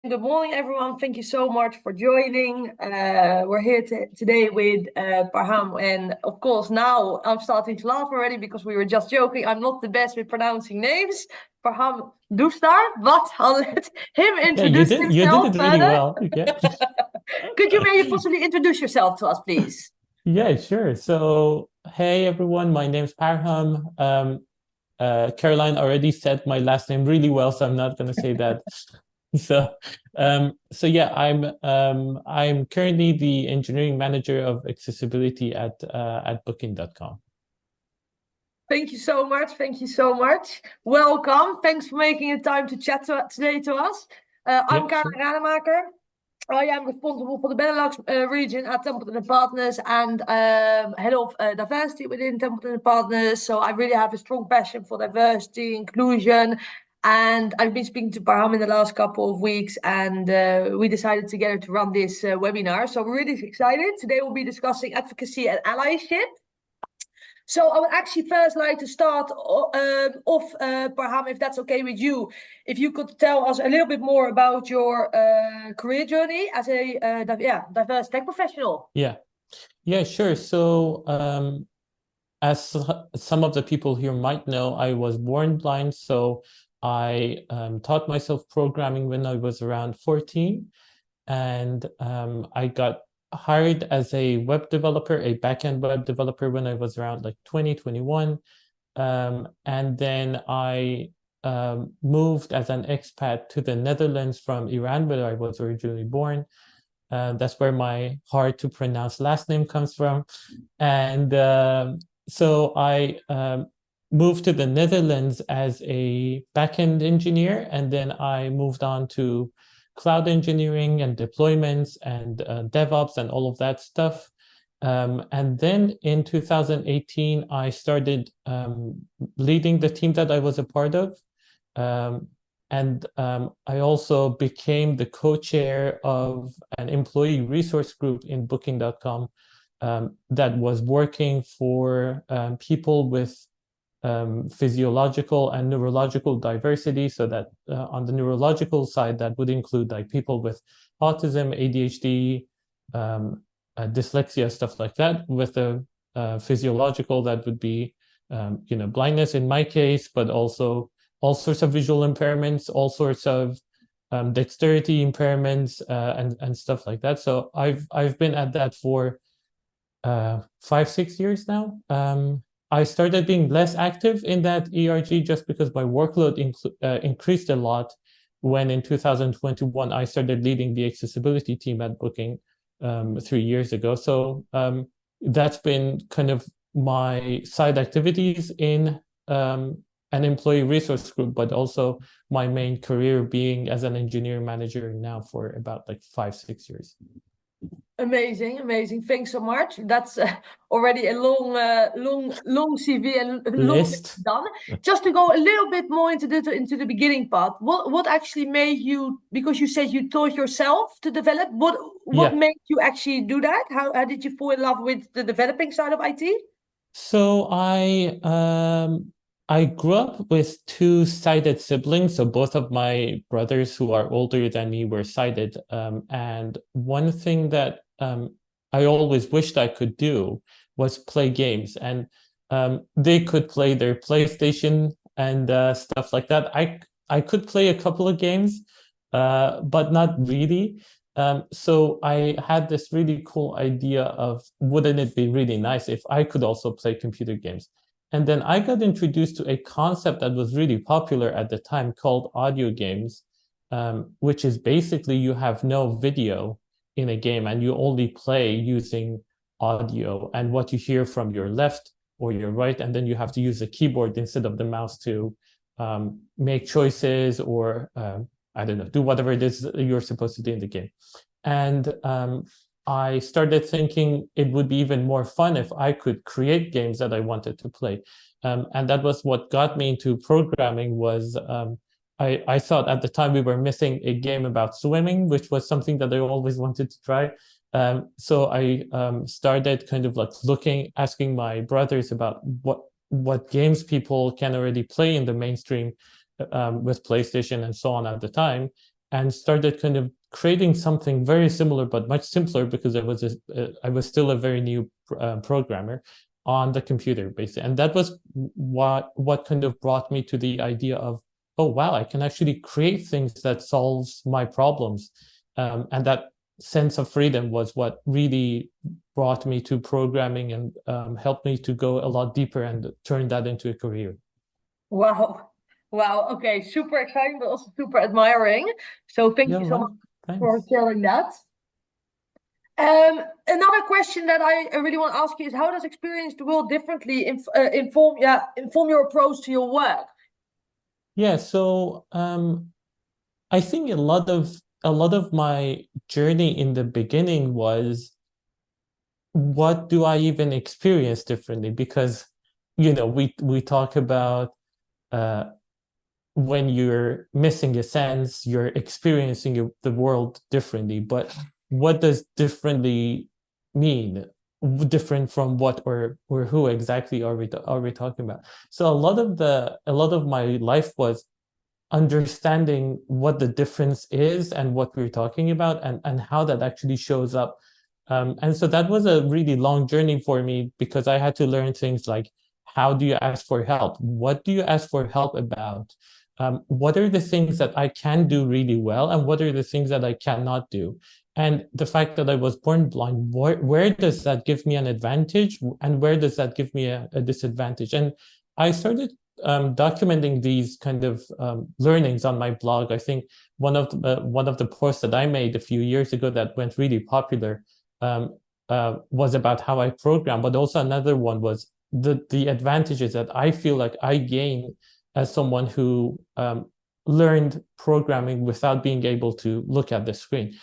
Good morning, everyone. Thank you so much for joining. We're here today with Parham, and of course, now I'm starting to laugh already because we were just joking. I'm not the best with pronouncing names. Parham Doustdar, but I'll let him Yeah, you introduce did himself it really further. well. Yeah. Could you maybe possibly introduce yourself to us, please? Yeah, sure. So, hey everyone, my name's Parham. Caroline already said my last name really well, so I'm not gonna say that. So yeah, I'm currently the engineering manager of accessibility at Booking.com. Thank you so much. Thank you so much. Welcome. Thanks for making the time to chat today to us. I'm Yeah, Karen sure. Rademacher. I am responsible for the Benelux region at Templeton and Partners and head of diversity within Templeton and Partners. So I really have a strong passion for diversity, inclusion, and I've been speaking to Parham in the last couple of weeks, and we decided together to run this webinar. So we're really excited. Today we'll be discussing advocacy and allyship. So I would actually first like to start off, Parham, if that's okay with you. If you could tell us a little bit more about your career journey as a diverse tech professional. Yeah, yeah, sure. So, as some of the people here might know, I was born blind, so I taught myself programming when I was around 14, and I got hired as a web developer, a backend web developer when I was around like 2021. And then I moved as an expat to the Netherlands from Iran, where I was originally born. That's where my hard to pronounce last name comes from. And so I moved to the Netherlands as a backend engineer, and then I moved on to cloud engineering and deployments and DevOps and all of that stuff. And then in 2018, I started leading the team that I was a part of. Um, and I also became the co-chair of an employee resource group in Booking.com that was working for people with physiological and neurological diversity. So that on the neurological side, that would include like people with autism, ADHD, dyslexia, stuff like that. With the physiological, that would be blindness in my case, but also all sorts of visual impairments, all sorts of dexterity impairments, and stuff like that. So I've been at that for 5, 6 years now. I started being less active in that ERG just because my workload increased a lot when in 2021 I started leading the accessibility team at Booking 3 years ago. So that's been kind of my side activities in an employee resource group, but also my main career being as an engineering manager now for about like 5, 6 years. Amazing, amazing. Thanks so much. That's already a long CV and a long list List. done. Just to go a little bit more into the beginning part. What actually made you? Because you said you taught yourself to develop. What Yeah. made you actually do that? How did you fall in love with the developing side of IT? So I grew up with two sighted siblings. So both of my brothers who are older than me were sighted. And one thing that I always wished I could do was play games. And they could play their PlayStation and stuff like that. I could play a couple of games, but not really. So I had this really cool idea of wouldn't it be really nice if I could also play computer games? And then I got introduced to a concept that was really popular at the time called audio games, which is basically you have no video in a game and you only play using audio and what you hear from your left or your right, and then you have to use a keyboard instead of the mouse to make choices or I don't know, do whatever it is you're supposed to do in the game. And I started thinking it would be even more fun if I could create games that I wanted to play. And that was what got me into programming was I thought at the time we were missing a game about swimming, which was something that I always wanted to try. So I started kind of like asking my brothers about what games people can already play in the mainstream with PlayStation and so on at the time. and started kind of creating something very similar, but much simpler, because I was still a very new programmer on the computer, basically. And that was what kind of brought me to the idea of, oh, wow, I can actually create things that solves my problems. And that sense of freedom was what really brought me to programming and helped me to go a lot deeper and turn that into a career. Wow. Wow. Okay. Super exciting, but also super admiring. So thank you so much for Thanks. sharing that. Another question that I really want to ask you is, how does experience the world differently inform your approach to your work? Yeah, so I think a lot of my journey in the beginning was, what do I even experience differently? Because, we talk about uh, when you're missing a sense, you're experiencing the world differently. But what does differently mean? Different from what, or who exactly are we talking about? So a lot of my life was understanding what the difference is and what we're talking about, and how that actually shows up. And so that was a really long journey for me, because I had to learn things like, how do you ask for help? What do you ask for help about? What are the things that I can do really well, and what are the things that I cannot do? And the fact that I was born blind, where does that give me an advantage, and where does that give me a disadvantage? And I started documenting these kind of learnings on my blog. I think one of the posts that I made a few years ago that went really popular was about how I program, but also another one was the advantages that I feel like I gain as someone who learned programming without being able to look at the screen.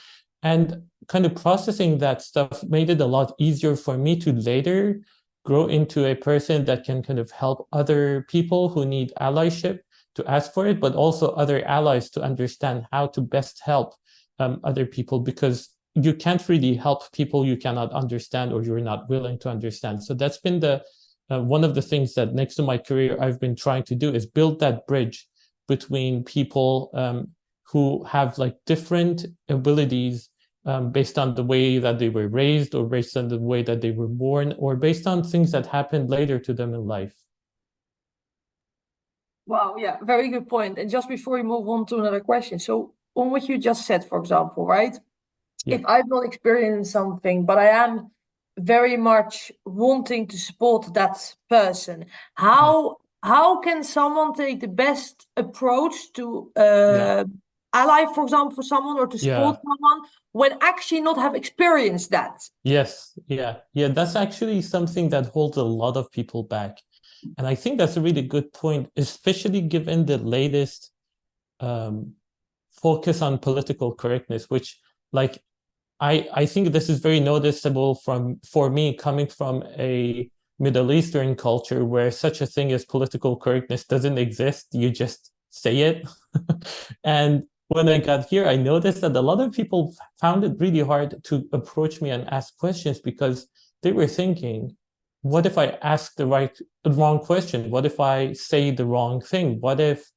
And kind of processing that stuff made it a lot easier for me to later grow into a person that can kind of help other people who need allyship to ask for it, but also other allies to understand how to best help other people, because you can't really help people you cannot understand or you're not willing to understand. So that's been the one of the things that, next to my career, I've been trying to do, is build that bridge between people who have like different abilities based on the way that they were raised, or based on the way that they were born, or based on things that happened later to them in life. Wow, yeah, very good point. And just before we move on to another question, so on what you just said, for example, right? Yeah. If I've not experienced something, but I am very much wanting to support that person, how can someone take the best approach to ally, for example, for someone, or to support someone, when actually not have experienced that? Yes, yeah. That's actually something that holds a lot of people back. And I think that's a really good point, especially given the latest focus on political correctness, which, like, I think this is very noticeable for me, coming from a Middle Eastern culture where such a thing as political correctness doesn't exist. You just say it. And when I got here, I noticed that a lot of people found it really hard to approach me and ask questions, because they were thinking, what if I ask the wrong question? What if I say the wrong thing? What if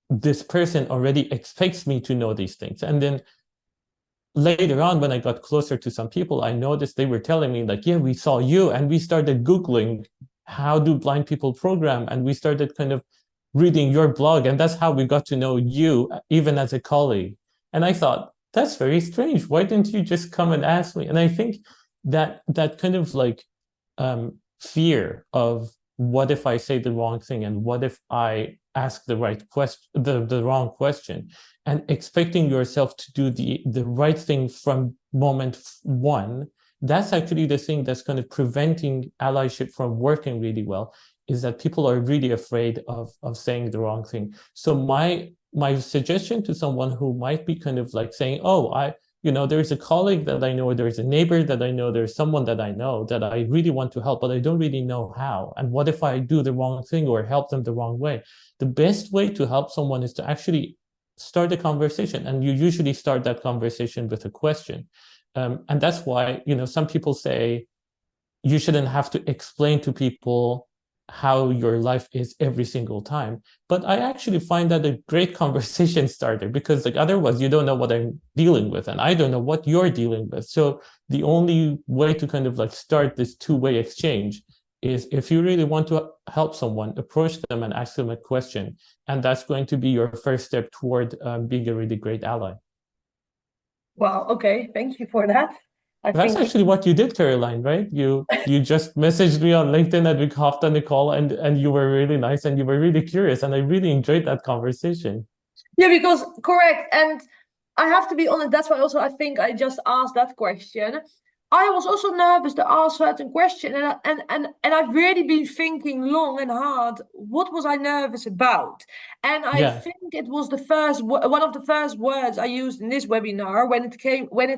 this person already expects me to know these things? And then later on, when I got closer to some people, I noticed they were telling me, like, yeah, we saw you, and we started Googling, how do blind people program? And we started kind of reading your blog, and that's how we got to know you, even as a colleague. And I thought, that's very strange. Why didn't you just come and ask me? And I think that kind of like fear of, what if I say the wrong thing, and what if I ask the right question, the wrong question, and expecting yourself to do the right thing from moment one, that's actually the thing that's kind of preventing allyship from working really well, is that people are really afraid of saying the wrong thing. So my suggestion to someone who might be kind of like saying, oh, there's a colleague that I know, or there's a neighbor that I know, there's someone that I know that I really want to help, but I don't really know how. And what if I do the wrong thing or help them the wrong way? The best way to help someone is to actually start a conversation. And you usually start that conversation with a question. And that's why, some people say you shouldn't have to explain to people how your life is every single time. But I actually find that a great conversation starter, because like otherwise you don't know what I'm dealing with and I don't know what you're dealing with. So the only way to kind of like start this two-way exchange is, if you really want to help someone, approach them and ask them a question. And that's going to be your first step toward being a really great ally. Wow. Okay. Thank you for that. I That's think actually what you did, Caroline, right? You just messaged me on LinkedIn and we hopped on the call, and you were really nice and you were really curious, and I really enjoyed that conversation. yeah, because correct. And I have to be honest, that's why also I think I just asked that question. I was also nervous to ask certain question, and I've really been thinking long and hard. What was I nervous about? And I Yeah, think it was the first one of the first words I used in this webinar when it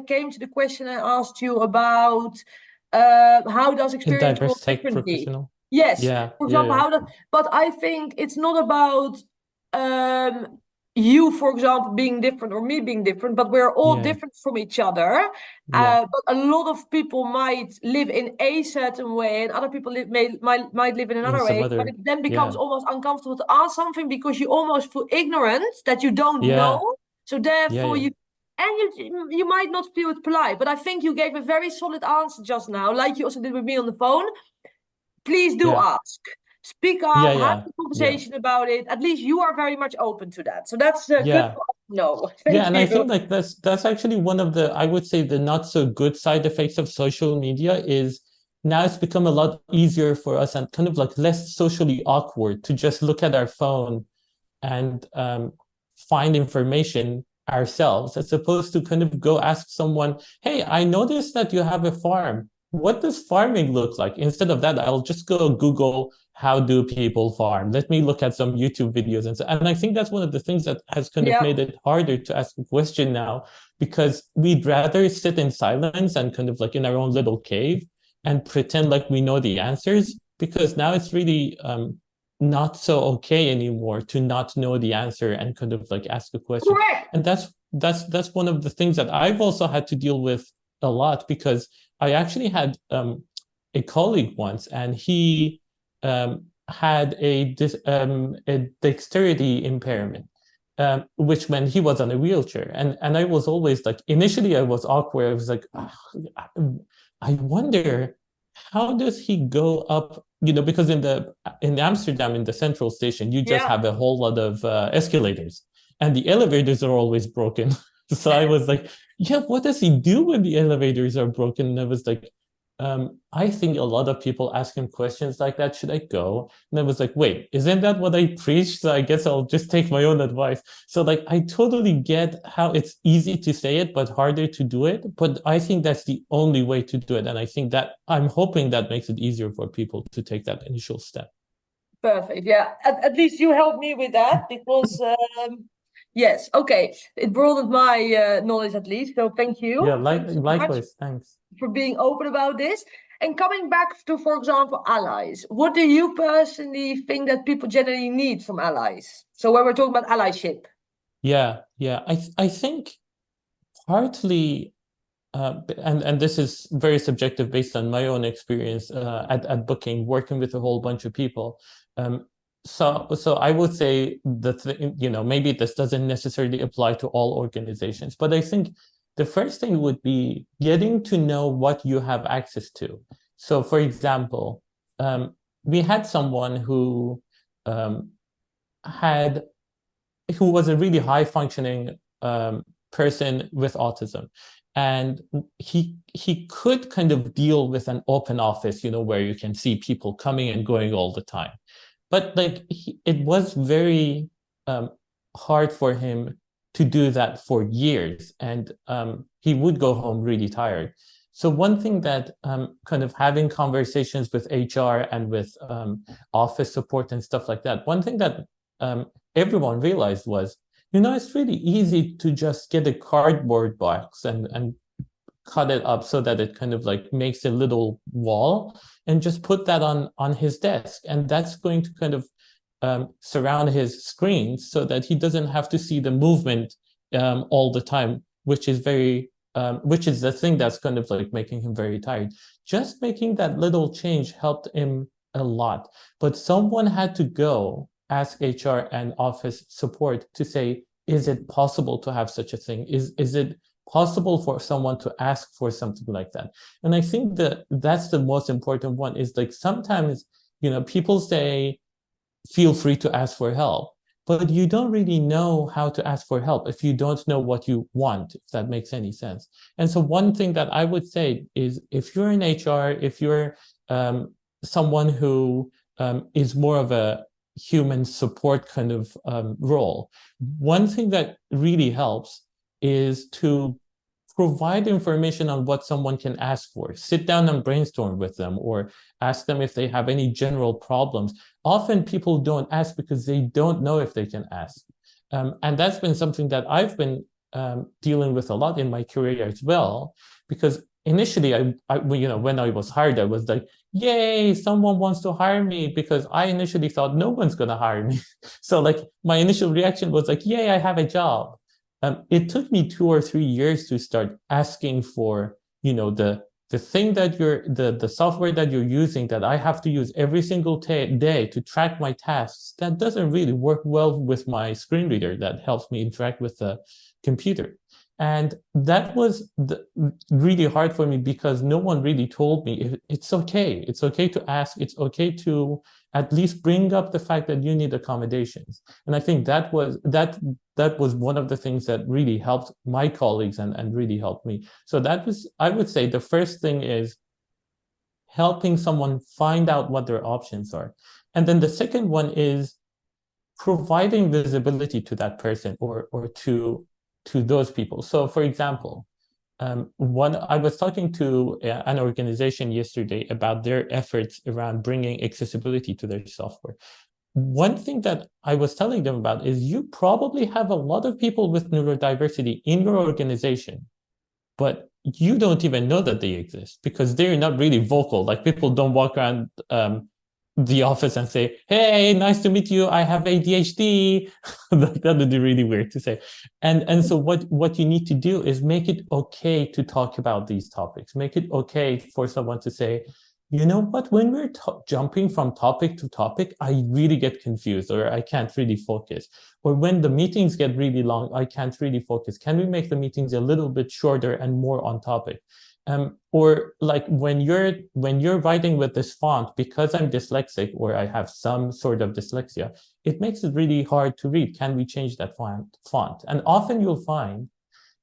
came to the question I asked you about how does a experience work diverse tech differently? professional. Yes, Yeah, for yeah, example, yeah, how does, but I think it's not about um you, for example, being different or me being different, but we're all yeah, different from each other. yeah. But a lot of people might live in a certain way, and other people might live in In another some way. But other, it then becomes yeah, almost uncomfortable to ask something because you almost feel ignorant that you don't yeah, know. So yeah, therefore, yeah, you might not feel it polite. But I think you gave a very solid answer just now, like you also did with me on the phone. Please do yeah, ask. Speak yeah, up, have yeah, a yeah, conversation about it. At least you are very much open to that. So that's good yeah. for us to know. Yeah, Thank and I you. think like that's actually one of the, I would say, the not so good side effects of social media is now it's become a lot easier for us and kind of like less socially awkward to just look at our phone and find information ourselves, as opposed to kind of go ask someone, hey, I noticed that you have a farm. What does farming look like? Instead of that, I'll just go Google, how do people farm? Let me look at some YouTube videos. And I think that's one of the things that has kind of Yeah, made it harder to ask a question now, because we'd rather sit in silence and kind of like in our own little cave and pretend like we know the answers, because now it's really not so okay anymore to not know the answer and kind of like ask a question. correct. And that's one of the things that I've also had to deal with a lot, because I actually had a colleague once, and he had a dexterity impairment, which meant he was on a wheelchair. And I was always like, initially I was awkward. I was like, I wonder, how does he go up, because in Amsterdam, in the central station, you just Yeah, have a whole lot of escalators, and the elevators are always broken. So I was like, yeah, what does he do when the elevators are broken? And I was like, I think a lot of people ask him questions like that. Should I go? And I was like, wait, isn't that what I preach? So I guess I'll just take my own advice. So like, I totally get how it's easy to say it, but harder to do it. But I think that's the only way to do it. And I think that I'm hoping that makes it easier for people to take that initial step. perfect. Yeah, at least you helped me with that because, yes, okay. It broadened my knowledge at least. So thank Yeah, you. Thanks so much likewise. Thanks. for being open about this. And coming back to, for example, allies, what do you personally think that people generally need from allies? So when we're talking about allyship. Yeah, yeah. I think partly, and this is very subjective based on my own experience at Booking, working with a whole bunch of people. So I would say that maybe this doesn't necessarily apply to all organizations, but I think the first thing would be getting to know what you have access to. So, for example, we had someone um, had who was a really high functioning person with autism, and he could kind of deal with an open office, where you can see people coming and going all the time. But like it was very hard for him to do that for years, and he would go home really tired. So one thing that kind of having conversations with HR and with office support and stuff like that, one thing that everyone realized was, it's really easy to just get a cardboard box and cut it up so that it kind of like makes a little wall, and just put that on his desk, and that's going to kind of surround his screen so that he doesn't have to see the movement all the time, which is which is the thing that's kind of like making him very tired. Just making that little change helped him a lot. But someone had to go ask HR and office support to say, is it possible to have such a thing? Is it possible for someone to ask for something like that? And I think that that's the most important one, is like sometimes, people say, feel free to ask for help, but you don't really know how to ask for help if you don't know what you want, if that makes any sense. And so one thing that I would say is, if you're in HR, if you're someone who is more of a human support kind of role, one thing that really helps is to provide information on what someone can ask for. Sit down and brainstorm with them, or ask them if they have any general problems. Often people don't ask because they don't know if they can ask. And that's been something that I've been dealing with a lot in my career as well, because initially, when I was hired, I was like, yay, someone wants to hire me, because I initially thought no one's going to hire me. So like my initial reaction was like, yay, I have a job. It took me 2 or 3 years to start asking for, the thing that the software that you're using, that I have to use every single day to track my tasks, that doesn't really work well with my screen reader that helps me interact with the computer. And that was really hard for me, because no one really told me it's okay. It's okay to ask. It's okay to at least bring up the fact that you need accommodations. And I think that was one of the things that really helped my colleagues and really helped me. So that was, I would say, the first thing is helping someone find out what their options are. And then the second one is providing visibility to that person, or to those people. So for example, I was talking to an organization yesterday about their efforts around bringing accessibility to their software. One thing that I was telling them about is, you probably have a lot of people with neurodiversity in your organization, but you don't even know that they exist, because they're not really vocal. Like, people don't walk around the office and say, hey, nice to meet you, I have ADHD. That would be really weird to say. And so what you need to do is make it okay to talk about these topics. Make it okay for someone to say, you know what, when we're jumping from topic to topic, I really get confused, or I can't really focus. Or when the meetings get really long, I can't really focus. Can we make the meetings a little bit shorter and more on topic? Or like when you're writing with this font, because I'm dyslexic, or I have some sort of dyslexia, it makes it really hard to read. Can we change that font? And often you'll find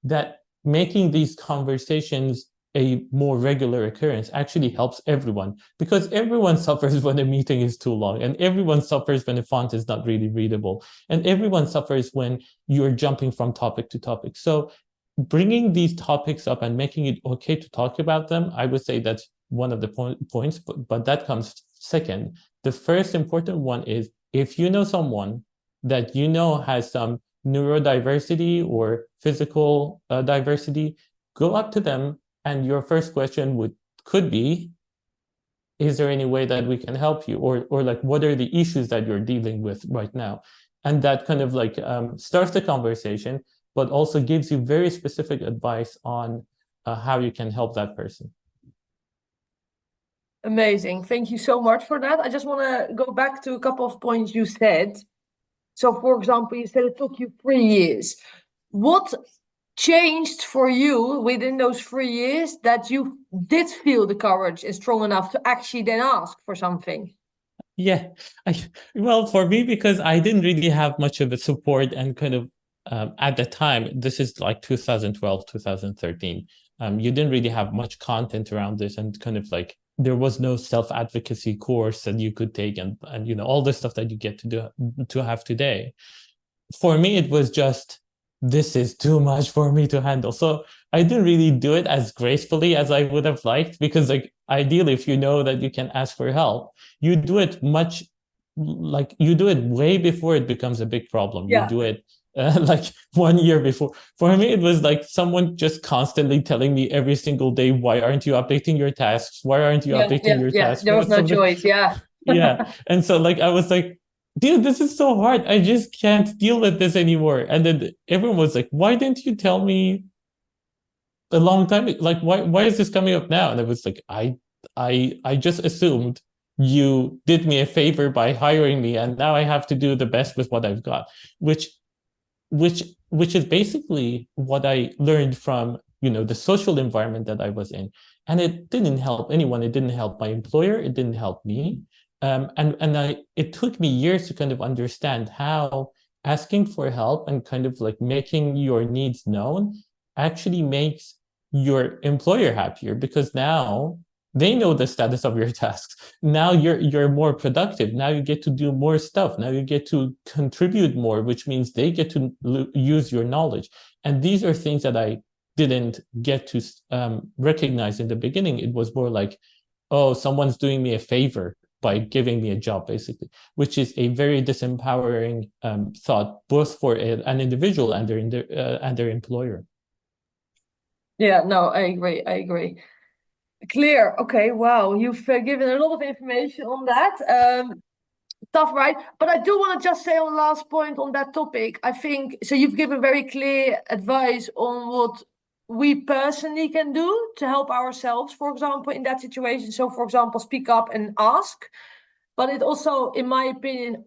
that making these conversations a more regular occurrence actually helps everyone, because everyone suffers when a meeting is too long, and everyone suffers when a font is not really readable, and everyone suffers when you're jumping from topic to topic. So bringing these topics up and making it okay to talk about them, I would say that's one of the points, but that comes second. The first important one is, if you know someone that has some neurodiversity or physical diversity, go up to them, and your first question could be, is there any way that we can help you? Or like, what are the issues that you're dealing with right now? And that kind of like starts the conversation, but also gives you very specific advice on how you can help that person. Amazing. Thank you so much for that. I just want to go back to a couple of points you said. So, for example, you said it took you 3 years. What changed for you within those 3 years that you did feel the courage is strong enough to actually then ask for something? Yeah, well, for me, because I didn't really have much of a support, and kind of at the time, this is like 2012, 2013, you didn't really have much content around this, and kind of like there was no self-advocacy course that you could take, and all the stuff that you get to have today. For me, it was just, this is too much for me to handle. So I didn't really do it as gracefully as I would have liked, because like ideally, if you know that you can ask for help, you do it way before it becomes a big problem. Yeah. You do it like 1 year before. For me, it was like someone just constantly telling me every single day, why aren't you updating your tasks? Why aren't you updating your tasks? There was no choice. Yeah. Yeah. And so like I was like, dude, this is so hard. I just can't deal with this anymore. And then everyone was like, why didn't you tell me a long time? Like, why is this coming up now? And I was like, I just assumed you did me a favor by hiring me, and now I have to do the best with what I've got, which is basically what I learned from, the social environment that I was in. And it didn't help anyone. It didn't help my employer. It didn't help me. It took me years to kind of understand how asking for help and kind of like making your needs known actually makes your employer happier, because now they know the status of your tasks. Now you're more productive. Now you get to do more stuff. Now you get to contribute more, which means they get to use your knowledge. And these are things that I didn't get to recognize in the beginning. It was more like, oh, someone's doing me a favor by giving me a job, basically, which is a very disempowering thought, both for an individual and their employer. Yeah, no, I agree. Clear. Okay, wow. You've given a lot of information on that. Tough, right? But I do want to just say on the last point on that topic, I think, so you've given very clear advice on what we personally can do to help ourselves, for example, in that situation. So, for example, speak up and ask. But it also, in my opinion,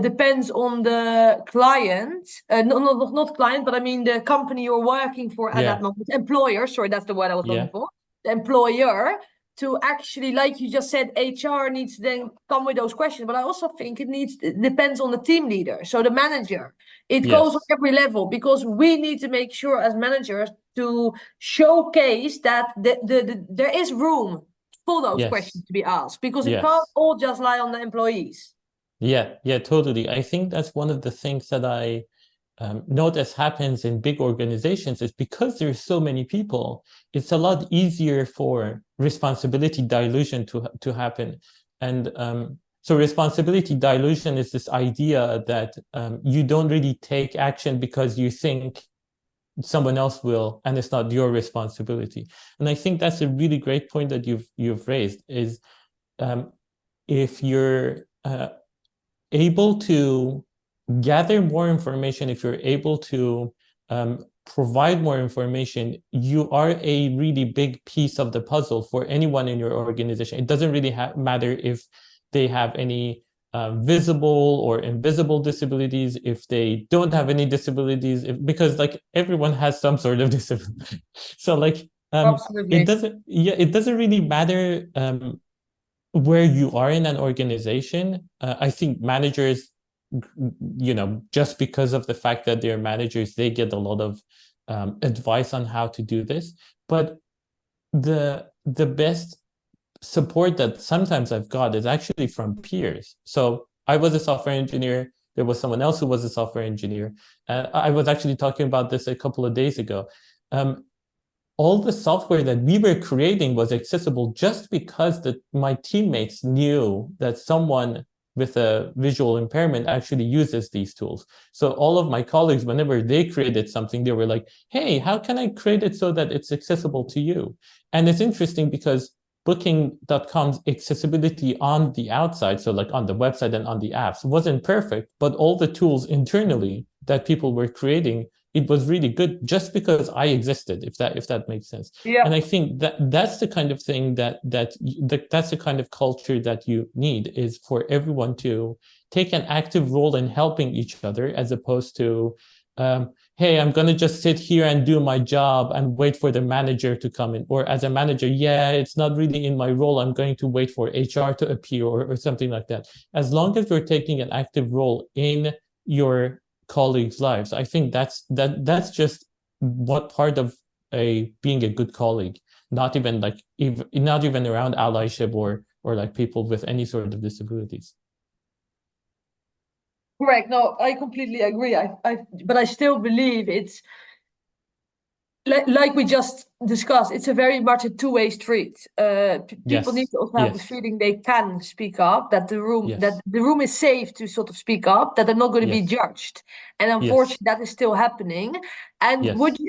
depends on the client. Not client, but I mean the company you're working for at that moment. Employer, sorry, that's the word I was looking for. The employer, to actually, like you just said, HR needs to then come with those questions. But I also think it depends on the team leader, so the manager. It goes on every level, because we need to make sure as managers to showcase that there is room for those questions to be asked, because it can't all just lie on the employees. Yeah, totally. I think that's one of the things that I notice happens in big organizations, is because there's so many people, it's a lot easier for responsibility dilution to happen. And so responsibility dilution is this idea that you don't really take action because you think someone else will, and it's not your responsibility. And I think that's a really great point that you've raised, is if you're able to gather more information, if you're able to provide more information, you are a really big piece of the puzzle for anyone in your organization. It doesn't really matter if they have any visible or invisible disabilities, if they don't have any disabilities, because like everyone has some sort of disability. So like it doesn't really matter where you are in an organization. I think managers, just because of the fact that they're managers, they get a lot of advice on how to do this. But the best support that sometimes I've got is actually from peers. So I was a software engineer. There was someone else who was a software engineer. I was actually talking about this a couple of days ago. All the software that we were creating was accessible just because my teammates knew that someone with a visual impairment actually uses these tools. So all of my colleagues, whenever they created something, they were like, hey, how can I create it so that it's accessible to you? And it's interesting because Booking.com's accessibility on the outside, so like on the website and on the apps, wasn't perfect, but all the tools internally that people were creating, it was really good just because I existed, if that makes sense. And I think that's the kind of thing that's the kind of culture that you need, is for everyone to take an active role in helping each other, as opposed to hey, I'm going to just sit here and do my job and wait for the manager to come in. Or as a manager, it's not really in my role, I'm going to wait for HR to appear, or something like that. As long as you're taking an active role in your colleagues' lives, I think that's just what part of being a good colleague. Not even around allyship or like people with any sort of disabilities. Correct. No, I completely agree. But I still believe it's like we just discussed. It's a very much a two-way street. People need to also have the feeling they can speak up, that the room is safe to sort of speak up, that they're not going to be judged. And unfortunately, that is still happening. And what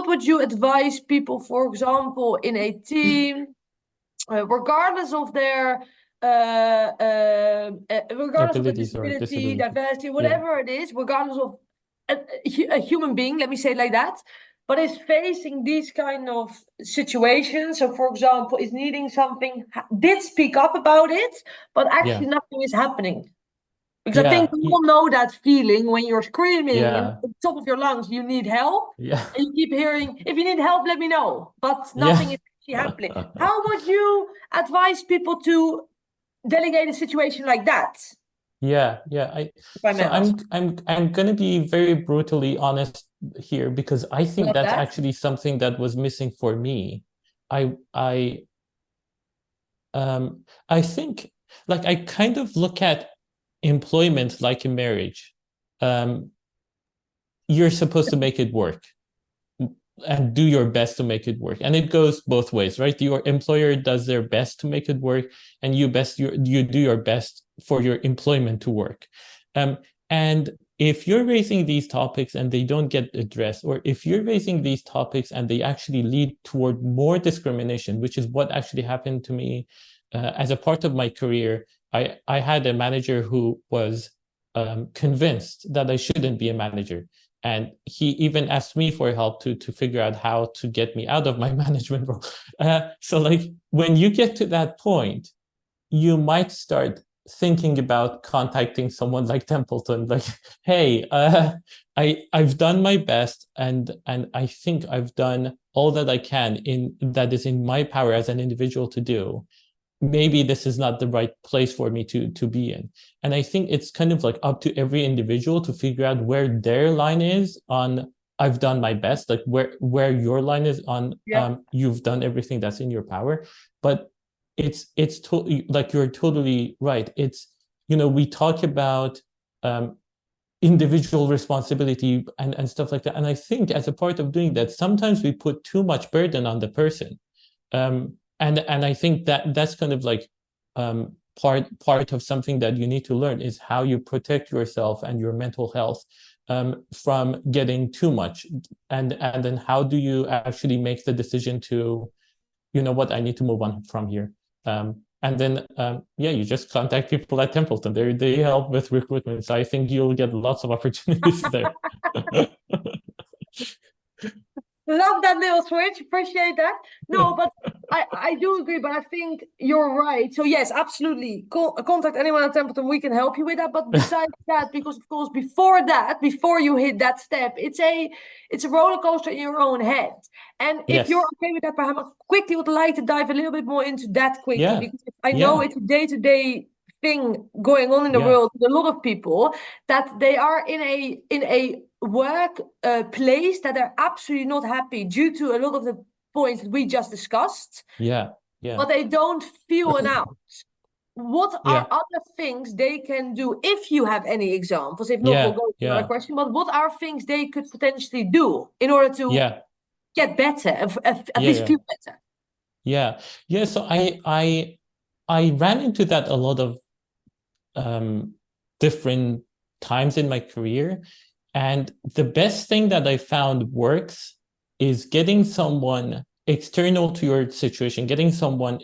would you advise people, for example, in a team, regardless of their regardless of the disability, diversity, whatever it is, regardless of a human being, let me say it like that, but is facing these kind of situations. So, for example, is needing something, did speak up about it, but actually nothing is happening. Because I think we all know that feeling when you're screaming at the top of your lungs, you need help. Yeah. And you keep hearing, if you need help, let me know. But nothing is actually happening. How would you advise people to delegate a situation like that? Yeah. I'm gonna be very brutally honest here, because I think that's actually something that was missing for me. I think, like, I kind of look at employment like a marriage. You're supposed to make it work and do your best to make it work, and it goes both ways, right? Your employer does their best to make it work, and you do your best for your employment to work. And if you're raising these topics and they don't get addressed, or if you're raising these topics and they actually lead toward more discrimination, which is what actually happened to me as a part of my career. I had a manager who was convinced that I shouldn't be a manager. And he even asked me for help to figure out how to get me out of my management role. So, like, when you get to that point, you might start thinking about contacting someone like Templeton, like, hey, I've done my best, and I think I've done all that I can that is in my power as an individual to do. Maybe this is not the right place for me to be in. And I think it's kind of like up to every individual to figure out where their line is on I've done my best, like where your line is on you've done everything that's in your power. But it's totally, like, you're totally right. It's, we talk about individual responsibility and stuff like that. And I think as a part of doing that, sometimes we put too much burden on the person. And I think that's kind of like part of something that you need to learn, is how you protect yourself and your mental health from getting too much, and then how do you actually make the decision to, what, I need to move on from here. And then you just contact people at Templeton. They help with recruitment, so I think you'll get lots of opportunities there. Love that little switch. Appreciate that. No, but I do agree, but I think you're right. So yes, absolutely. Contact anyone at Templeton. We can help you with that. But besides that, because of course, before you hit that step, it's a roller coaster in your own head. And if you're okay with that, perhaps I quickly would like to dive a little bit more into that quickly, because I know it's a day-to-day thing going on in the world with a lot of people, that they are in a work place that they're absolutely not happy due to a lot of the points that we just discussed. But they don't feel an out. What are other things they can do, if you have any examples? If not, we'll go to another question. But what are things they could potentially do in order to get better, at least feel better? So I ran into that a lot of different times in my career. And the best thing that I found works is getting someone external to your situation, getting someone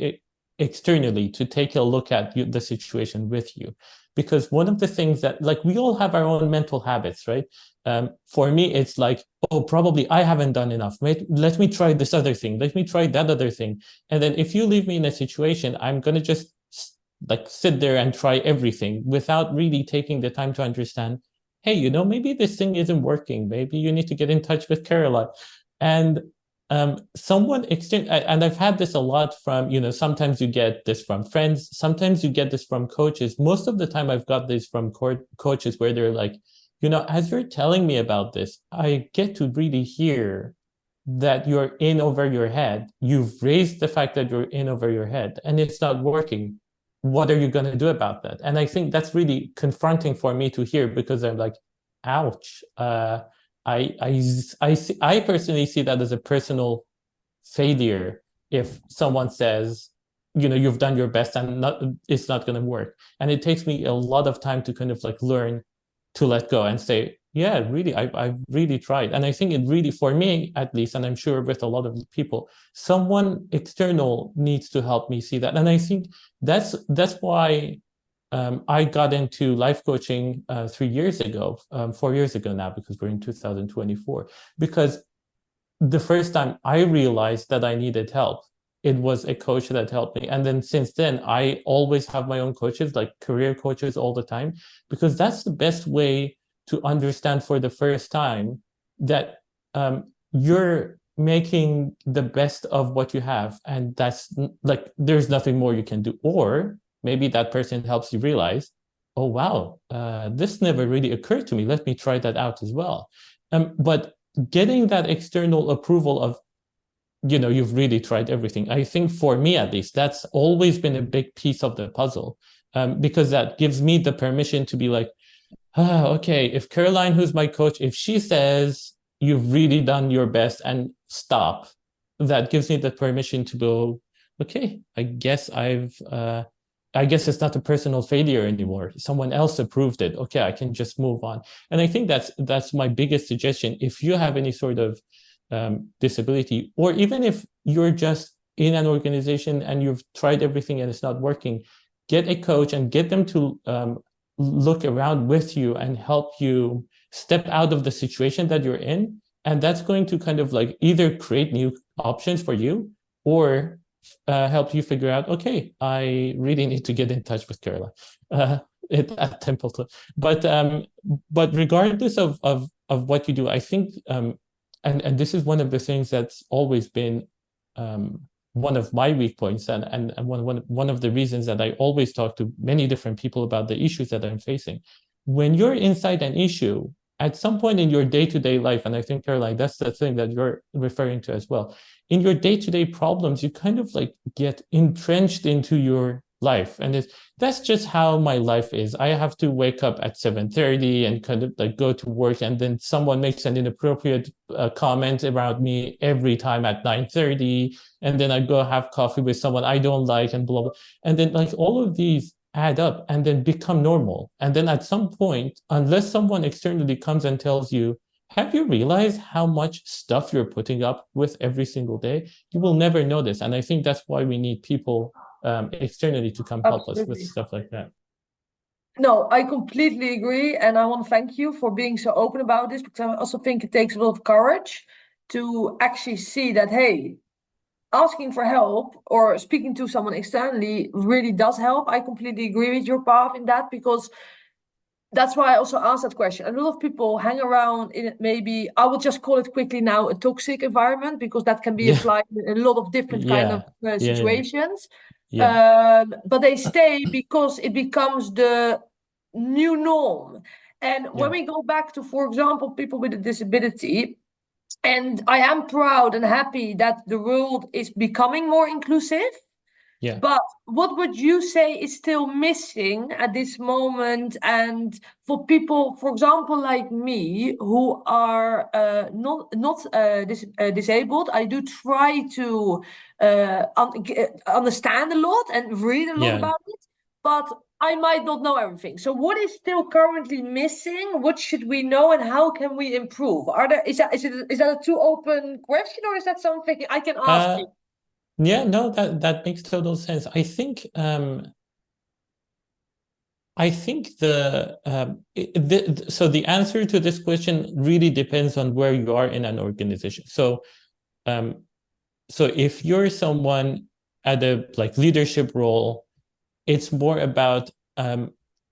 externally to take a look at the situation with you. Because one of the things that, like, we all have our own mental habits, right? For me, it's like, oh, probably I haven't done enough. Let me try this other thing. Let me try that other thing. And then if you leave me in a situation, I'm going to just like sit there and try everything without really taking the time to understand, hey, maybe this thing isn't working. Maybe you need to get in touch with Caroline. And someone external, and I've had this a lot from, sometimes you get this from friends, sometimes you get this from coaches. Most of the time I've got this from coaches where they're like, as you're telling me about this, I get to really hear that you're in over your head. You've raised the fact that you're in over your head and it's not working. What are you going to do about that? And I think that's really confronting for me to hear, because I'm like, ouch. I personally see that as a personal failure if someone says, you've done your best and it's not going to work. And it takes me a lot of time to kind of like learn to let go and say, yeah, really, I've really tried. And I think it really, for me at least, and I'm sure with a lot of people, someone external needs to help me see that. And I think that's why I got into life coaching 3 years ago, 4 years ago now, because we're in 2024, because the first time I realized that I needed help, it was a coach that helped me. And then since then, I always have my own coaches, like career coaches all the time, because that's the best way to understand for the first time that you're making the best of what you have. And that's like, there's nothing more you can do. Or maybe that person helps you realize, oh, wow, this never really occurred to me. Let me try that out as well. But getting that external approval of, you've really tried everything. I think for me, at least, that's always been a big piece of the puzzle, because that gives me the permission to be like, okay, if Caroline, who's my coach, if she says you've really done your best and stop, that gives me the permission to go, okay, I guess it's not a personal failure anymore. Someone else approved it. Okay, I can just move on. And I think that's my biggest suggestion. If you have any sort of disability, or even if you're just in an organization and you've tried everything and it's not working, get a coach and get them to look around with you and help you step out of the situation that you're in. And that's going to kind of like either create new options for you or help you figure out, okay, I really need to get in touch with Caroline at Templeton. But regardless of what you do, I think and this is one of the things that's always been one of my weak points, and one of the reasons that I always talk to many different people about the issues that I'm facing. When you're inside an issue, at some point in your day-to-day life, and I think, Caroline, that's the thing that you're referring to as well, in your day-to-day problems, you kind of like get entrenched into your life. And that's just how my life is. I have to wake up at 7:30 and kind of like go to work, and then someone makes an inappropriate comment about me every time at 9:30, and then I go have coffee with someone I don't like, and blah blah. And then like all of these add up and then become normal. And then at some point, unless someone externally comes and tells you, have you realized how much stuff you're putting up with every single day? You will never notice. And I think that's why we need people externally to come help us with stuff like that. No, I completely agree. And I want to thank you for being so open about this, because I also think it takes a lot of courage to actually see that, hey, asking for help or speaking to someone externally really does help. I completely agree with your path in that, because that's why I also asked that question. A lot of people hang around in it, maybe I will just call it quickly now a toxic environment, because that can be applied in a lot of different kind of situations. But they stay because it becomes the new norm. And when we go back to, for example, people with a disability, and I am proud and happy that the world is becoming more inclusive. Yeah. But what would you say is still missing at this moment? And for people, for example, like me, who are not disabled, I do try to understand a lot and read a lot about it, but I might not know everything. So what is still currently missing? What should we know, and how can we improve? Is that a too open question, or is that something I can ask you? Yeah, no, that makes total sense. I think so the answer to this question really depends on where you are in an organization. So if you're someone at a like leadership role, it's more about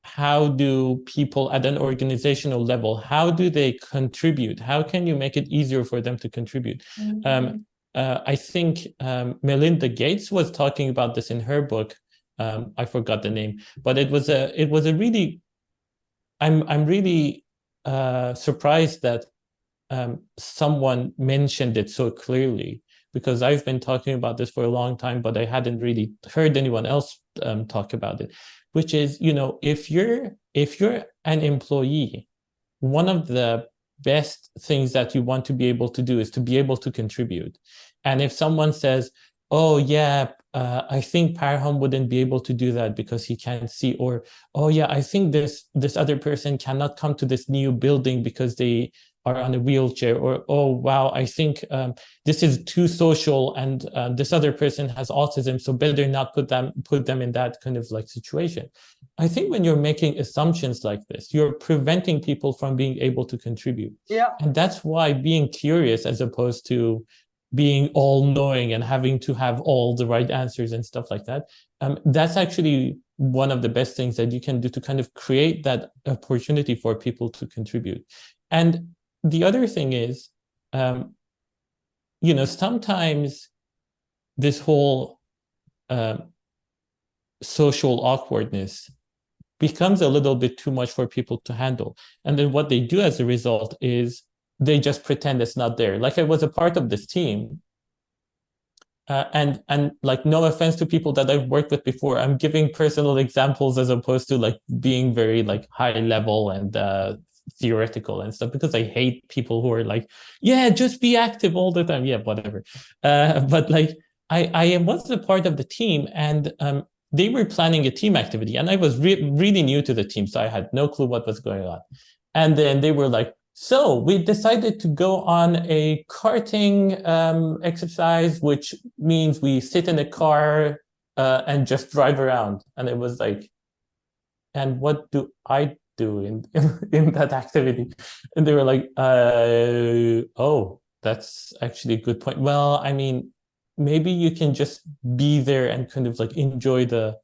how do people at an organizational level, how do they contribute? How can you make it easier for them to contribute? I think Melinda Gates was talking about this in her book. I forgot the name, but it was a really, I'm really surprised that someone mentioned it so clearly, because I've been talking about this for a long time, but I hadn't really heard anyone else talk about it, which is, if you're an employee, one of the best things that you want to be able to do is to be able to contribute. And if someone says, oh yeah, I think Parham wouldn't be able to do that because he can't see, or oh yeah, I think this other person cannot come to this new building because they are on a wheelchair, or oh wow, I think this is too social, and this other person has autism, so better not put them in that kind of like situation. I think when you're making assumptions like this, you're preventing people from being able to contribute. Yeah. And that's why being curious, as opposed to being all knowing and having to have all the right answers and stuff like that, that's actually one of the best things that you can do to kind of create that opportunity for people to contribute. And the other thing is, sometimes this whole social awkwardness becomes a little bit too much for people to handle. And then what they do as a result is they just pretend it's not there. Like, I was a part of this team. And like, no offense to people that I've worked with before, I'm giving personal examples as opposed to like being very like high level and theoretical and stuff, because I hate people who are like, yeah, just be active all the time. Yeah, whatever. But like, I was a part of the team, and they were planning a team activity, and I was really new to the team, so I had no clue what was going on. And then they were like, so we decided to go on a karting exercise, which means we sit in a car and just drive around. And it was like, and what do I do in that activity? And they were like, oh, that's actually a good point. Well, I mean, maybe you can just be there and kind of like enjoy the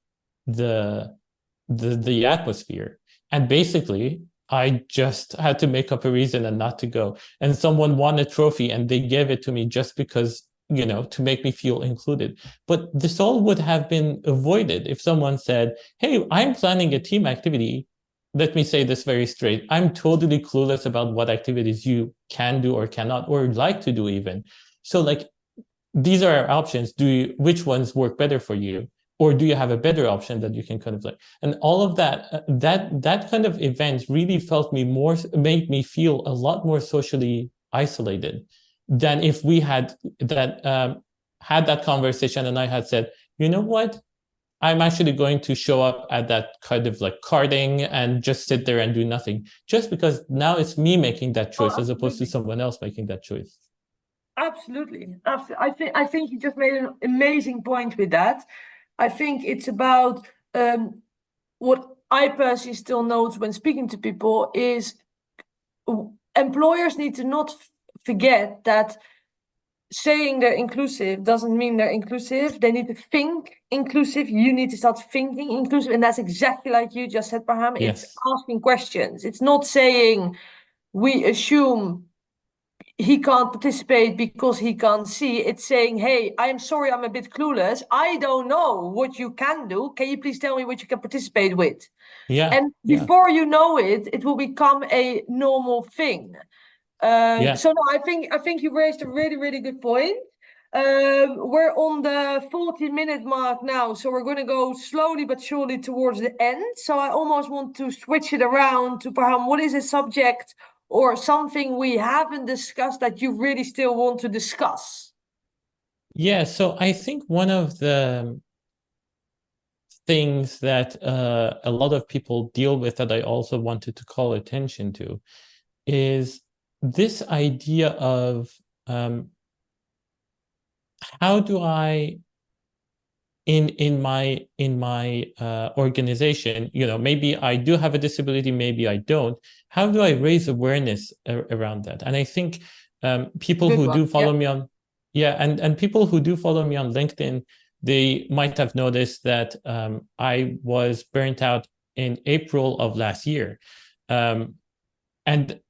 atmosphere. And basically, I just had to make up a reason and not to go. And someone won a trophy and they gave it to me just because, to make me feel included. But this all would have been avoided if someone said, hey, I'm planning a team activity. Let me say this very straight. I'm totally clueless about what activities you can do or cannot, or like to do even. So like, these are our options. Which ones work better for you? Or do you have a better option that you can kind of like, and all of that, that kind of event really made me feel a lot more socially isolated than if we had that conversation and I had said, you know what, I'm actually going to show up at that kind of like karting and just sit there and do nothing, just because now it's me making that choice as opposed to someone else making that choice. Absolutely. I think you just made an amazing point with that. I think it's about what I personally still note when speaking to people is employers need to not forget that saying they're inclusive doesn't mean they're inclusive. They need to think inclusive. You need to start thinking inclusive. And that's exactly like you just said, Parham. Yes. It's asking questions. It's not saying we assume he can't participate because he can't see. It's saying, hey, I'm sorry, I'm a bit clueless. I don't know what you can do. Can you please tell me what you can participate with? Yeah. And before you know it, it will become a normal thing. So no, I think you raised a really, really good point. We're on the 40-minute mark now, so we're going to go slowly but surely towards the end. So I almost want to switch it around to perhaps what is a subject or something we haven't discussed that you really still want to discuss? Yeah, so I think one of the things that a lot of people deal with that I also wanted to call attention to is this idea of how do I in my organization, maybe I do have a disability, maybe I don't. How do I raise awareness around that? And I think people who do follow me on, and people who do follow me on LinkedIn, they might have noticed that I was burnt out in April of last year. And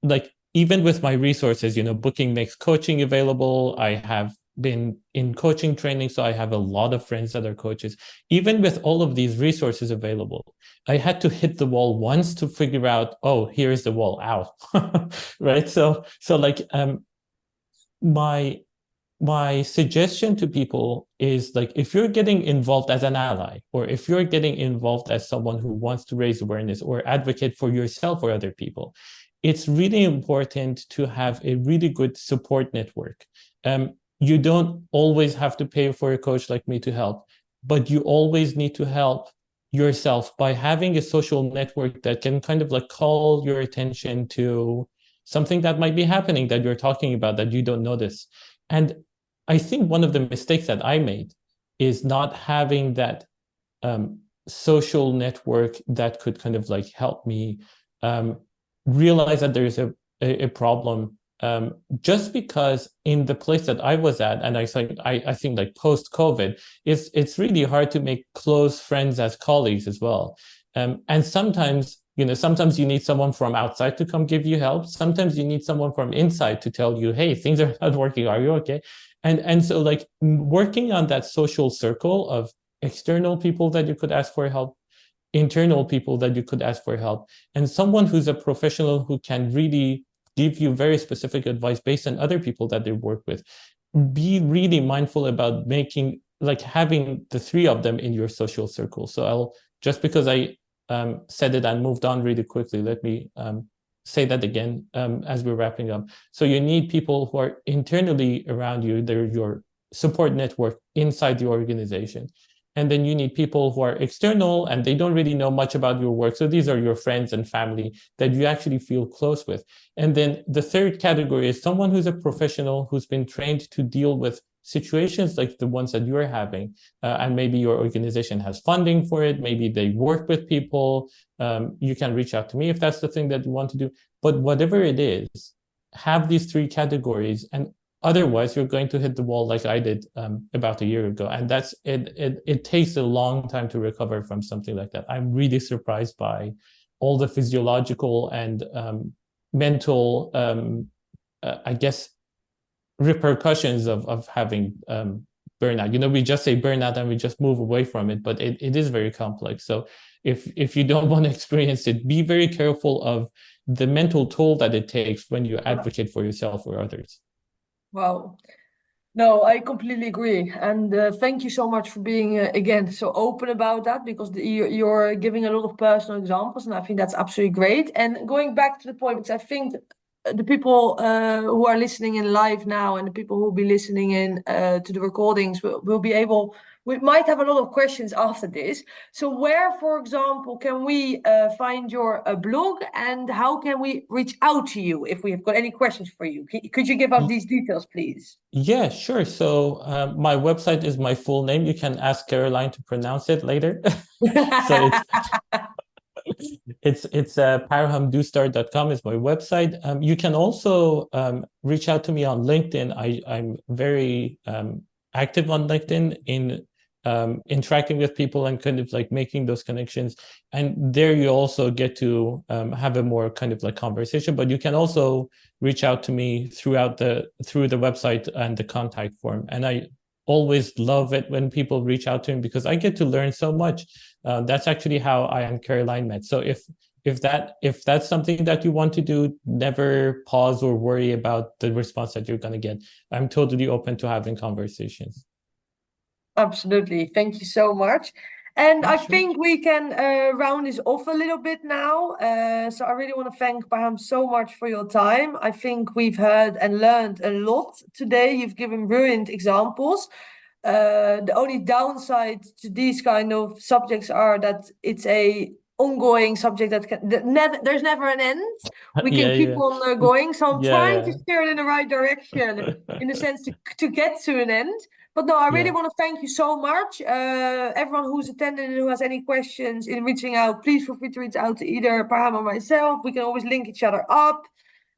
like, even with my resources, Booking makes coaching available. I have been in coaching training, so I have a lot of friends that are coaches. Even with all of these resources available, I had to hit the wall once to figure out, oh, here is the wall, ow. Right? So like, my suggestion to people is, like, if you're getting involved as an ally, or if you're getting involved as someone who wants to raise awareness or advocate for yourself or other people, it's really important to have a really good support network. You don't always have to pay for a coach like me to help, but you always need to help yourself by having a social network that can kind of like call your attention to something that might be happening that you're talking about that you don't notice. And I think one of the mistakes that I made is not having that social network that could kind of like help me realize that there's a problem. Just because in the place that I was at, and I think like post-COVID, it's really hard to make close friends as colleagues as well. And sometimes, sometimes you need someone from outside to come give you help. Sometimes you need someone from inside to tell you, hey, things are not working. Are you okay? And so like working on that social circle of external people that you could ask for help, internal people that you could ask for help, and someone who's a professional who can really give you very specific advice based on other people that they work with. Be really mindful about having the three of them in your social circle. So just because I said it and moved on really quickly, let me say that again as we're wrapping up. So you need people who are internally around you. They're your support network inside the organization. And then you need people who are external and they don't really know much about your work. So these are your friends and family that you actually feel close with. And then the third category is someone who's a professional who's been trained to deal with situations like the ones that you're having. And maybe your organization has funding for it. Maybe they work with people. You can reach out to me if that's the thing that you want to do. But whatever it is, have these three categories, and otherwise you're going to hit the wall like I did about a year ago. And that's it. It takes a long time to recover from something like that. I'm really surprised by all the physiological and mental, I guess, repercussions of having burnout. We just say burnout and we just move away from it, but it is very complex. So if you don't want to experience it, be very careful of the mental toll that it takes when you advocate for yourself or others. Wow. No, I completely agree. And thank you so much for being, again, so open about that, because you're giving a lot of personal examples, and I think that's absolutely great. And going back to the point, because I think the people who are listening in live now and the people who will be listening in to the recordings we might have a lot of questions after this. So where, for example, can we find your blog, and how can we reach out to you if we have got any questions for you? Could you give us these details, please? Yeah, sure. So my website is my full name. You can ask Caroline to pronounce it later. So it's parhamdoustdar.com is my website. You can also reach out to me on LinkedIn. I'm very active on LinkedIn in interacting with people and kind of like making those connections. And there you also get to have a more kind of like conversation, but you can also reach out to me through the website and the contact form. And I always love it when people reach out to me because I get to learn so much. That's actually how I and Caroline met. So if that's something that you want to do, never pause or worry about the response that you're going to get. I'm totally open to having conversations. Absolutely. Thank you so much. And Yeah, I sure. think we can round this off a little bit now. So I really want to thank Parham so much for your time. I think we've heard and learned a lot today. You've given brilliant examples. The only downside to these kind of subjects are that it's a ongoing subject there's never an end. We can keep on going. So I'm trying to steer it in the right direction in the sense to get to an end. But no, I really want to thank you so much. Everyone who's attended and who has any questions in reaching out, please feel free to reach out to either Parham or myself. We can always link each other up.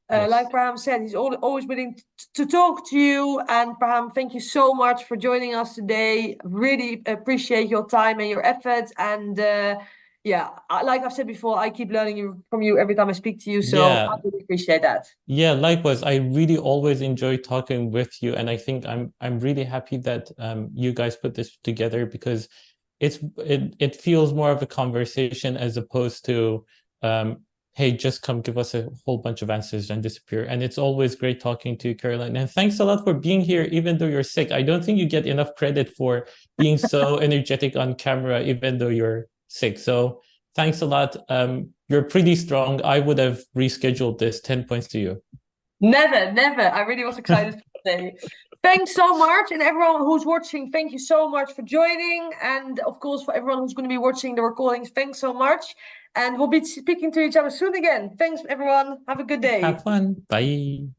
Like Parham said, he's always willing to talk to you. And Parham, thank you so much for joining us today. Really appreciate your time and your efforts. And like I've said before, I keep learning from you every time I speak to you. So I really appreciate that. Yeah, likewise. I really always enjoy talking with you, and I think I'm really happy that you guys put this together because it feels more of a conversation as opposed to hey, just come give us a whole bunch of answers and disappear. And it's always great talking to you, Caroline. And thanks a lot for being here, even though you're sick. I don't think you get enough credit for being so energetic on camera, even though you're sick. So thanks a lot. You're pretty strong. I would have rescheduled this. 10 points to you. Never. I really was excited today. Thanks so much. And everyone who's watching, thank you so much for joining. And of course, for everyone who's going to be watching the recordings, thanks so much. And we'll be speaking to each other soon again. Thanks, everyone. Have a good day. Have fun. Bye.